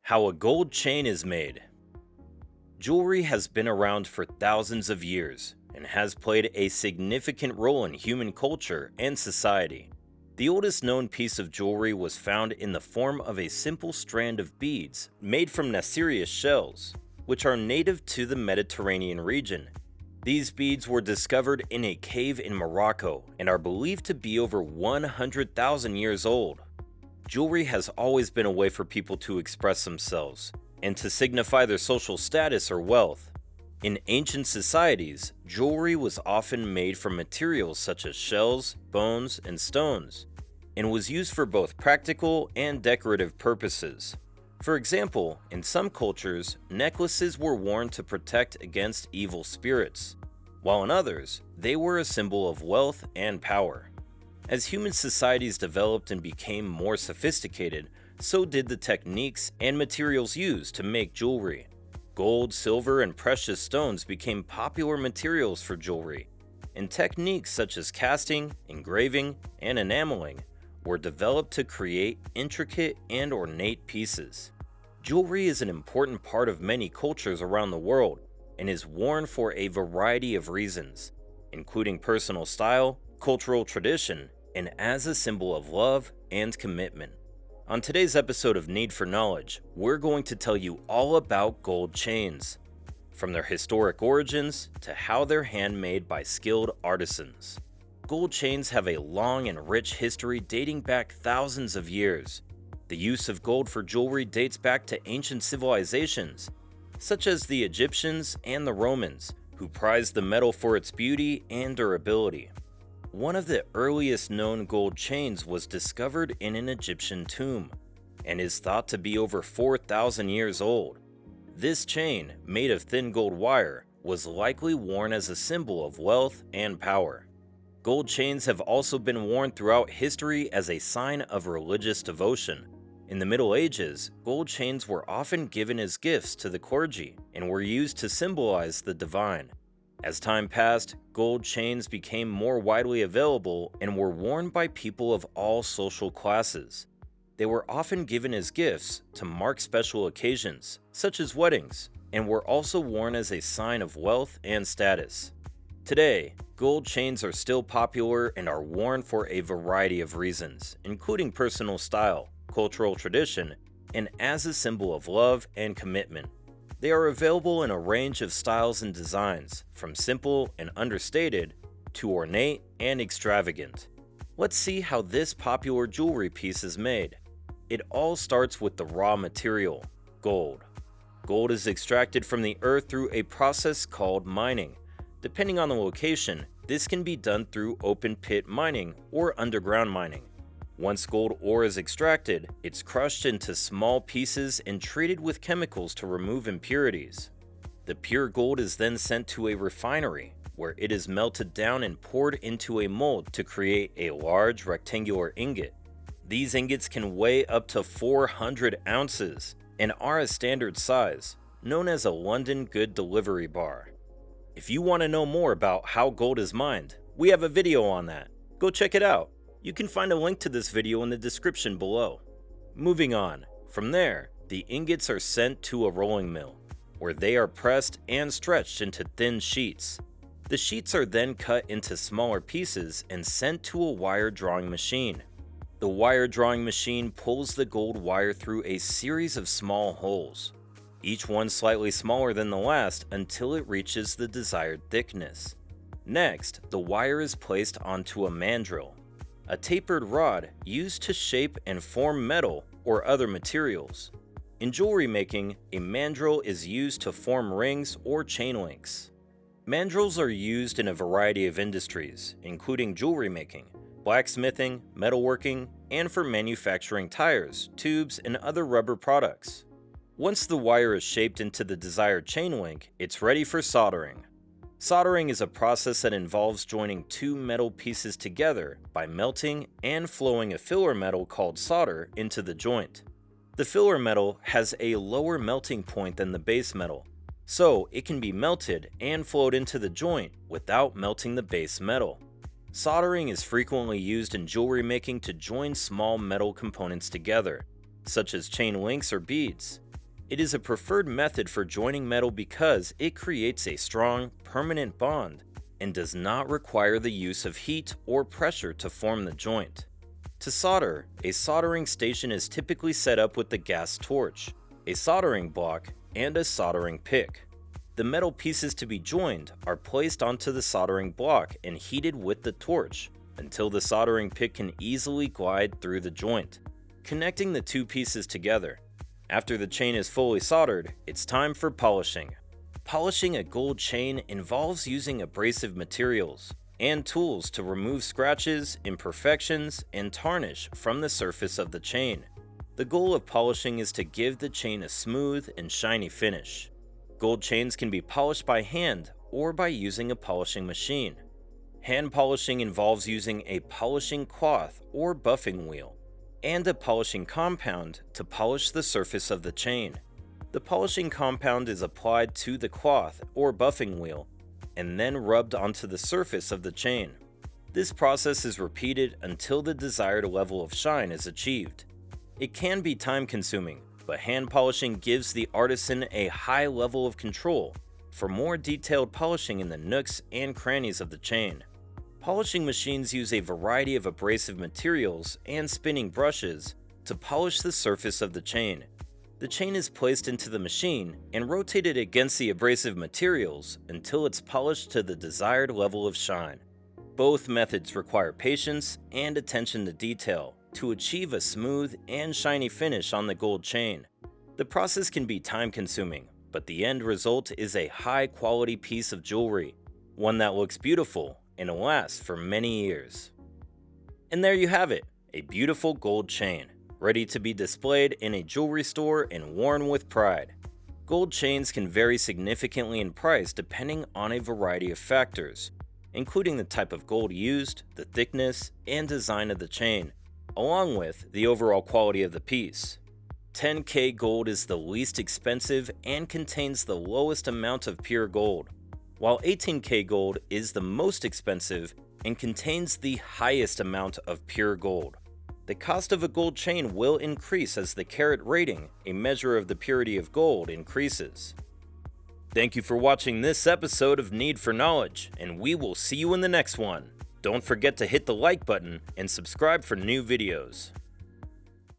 How a gold chain is made. Jewelry has been around for thousands of years and has played a significant role in human culture and society. The oldest known piece of jewelry was found in the form of a simple strand of beads made from Nassarius shells, which are native to the Mediterranean region. These beads were discovered in a cave in Morocco and are believed to be over 100,000 years old. Jewelry has always been a way for people to express themselves and to signify their social status or wealth. In ancient societies, jewelry was often made from materials such as shells, bones, and stones, and was used for both practical and decorative purposes. For example, in some cultures, necklaces were worn to protect against evil spirits, while in others, they were a symbol of wealth and power. As human societies developed and became more sophisticated, so did the techniques and materials used to make jewelry. Gold, silver, and precious stones became popular materials for jewelry, and techniques such as casting, engraving, and enameling were developed to create intricate and ornate pieces. Jewelry is an important part of many cultures around the world and is worn for a variety of reasons, including personal style, cultural tradition, and as a symbol of love and commitment. On today's episode of Need for Knowledge, we're going to tell you all about gold chains, from their historic origins to how they're handmade by skilled artisans. Gold chains have a long and rich history dating back thousands of years. The use of gold for jewelry dates back to ancient civilizations, such as the Egyptians and the Romans, who prized the metal for its beauty and durability. One of the earliest known gold chains was discovered in an Egyptian tomb, and is thought to be over 4,000 years old. This chain, made of thin gold wire, was likely worn as a symbol of wealth and power. Gold chains have also been worn throughout history as a sign of religious devotion. In the Middle Ages, gold chains were often given as gifts to the clergy and were used to symbolize the divine. As time passed, gold chains became more widely available and were worn by people of all social classes. They were often given as gifts to mark special occasions, such as weddings, and were also worn as a sign of wealth and status. Today, gold chains are still popular and are worn for a variety of reasons, including personal style, cultural tradition, and as a symbol of love and commitment. They are available in a range of styles and designs, from simple and understated to ornate and extravagant. Let's see how this popular jewelry piece is made. It all starts with the raw material, gold. Gold is extracted from the earth through a process called mining. Depending on the location, this can be done through open pit mining or underground mining. Once gold ore is extracted, it's crushed into small pieces and treated with chemicals to remove impurities. The pure gold is then sent to a refinery, where it is melted down and poured into a mold to create a large rectangular ingot. These ingots can weigh up to 400 ounces and are a standard size, known as a London Good Delivery Bar. If you want to know more about how gold is mined, we have a video on that. Go check it out. You can find a link to this video in the description below. Moving on, from there, the ingots are sent to a rolling mill, where they are pressed and stretched into thin sheets. The sheets are then cut into smaller pieces and sent to a wire drawing machine. The wire drawing machine pulls the gold wire through a series of small holes, each one slightly smaller than the last until it reaches the desired thickness. Next, the wire is placed onto a mandrel, a tapered rod used to shape and form metal or other materials. In jewelry making, a mandrel is used to form rings or chain links. Mandrels are used in a variety of industries, including jewelry making, blacksmithing, metalworking, and for manufacturing tires, tubes, and other rubber products. Once the wire is shaped into the desired chain link, it's ready for soldering. Soldering is a process that involves joining two metal pieces together by melting and flowing a filler metal called solder into the joint. The filler metal has a lower melting point than the base metal, so it can be melted and flowed into the joint without melting the base metal. Soldering is frequently used in jewelry making to join small metal components together, such as chain links or beads. It is a preferred method for joining metal because it creates a strong, permanent bond and does not require the use of heat or pressure to form the joint. To solder, a soldering station is typically set up with the gas torch, a soldering block, and a soldering pick. The metal pieces to be joined are placed onto the soldering block and heated with the torch until the soldering pick can easily glide through the joint, connecting the two pieces together. After the chain is fully soldered, it's time for polishing. Polishing a gold chain involves using abrasive materials and tools to remove scratches, imperfections, and tarnish from the surface of the chain. The goal of polishing is to give the chain a smooth and shiny finish. Gold chains can be polished by hand or by using a polishing machine. Hand polishing involves using a polishing cloth or buffing wheel and a polishing compound to polish the surface of the chain. The polishing compound is applied to the cloth or buffing wheel and then rubbed onto the surface of the chain. This process is repeated until the desired level of shine is achieved. It can be time-consuming, but hand polishing gives the artisan a high level of control for more detailed polishing in the nooks and crannies of the chain. Polishing machines use a variety of abrasive materials and spinning brushes to polish the surface of the chain. The chain is placed into the machine and rotated against the abrasive materials until it's polished to the desired level of shine. Both methods require patience and attention to detail to achieve a smooth and shiny finish on the gold chain. The process can be time-consuming, but the end result is a high-quality piece of jewelry, one that looks beautiful and lasts for many years. And there you have it, a beautiful gold chain, ready to be displayed in a jewelry store and worn with pride. Gold chains can vary significantly in price depending on a variety of factors, including the type of gold used, the thickness, and design of the chain, along with the overall quality of the piece. 10K gold is the least expensive and contains the lowest amount of pure gold, while 18K gold is the most expensive and contains the highest amount of pure gold. The cost of a gold chain will increase as the carat rating, a measure of the purity of gold, increases. Thank you for watching this episode of Need for Knowledge, and we will see you in the next one. Don't forget to hit the like button and subscribe for new videos.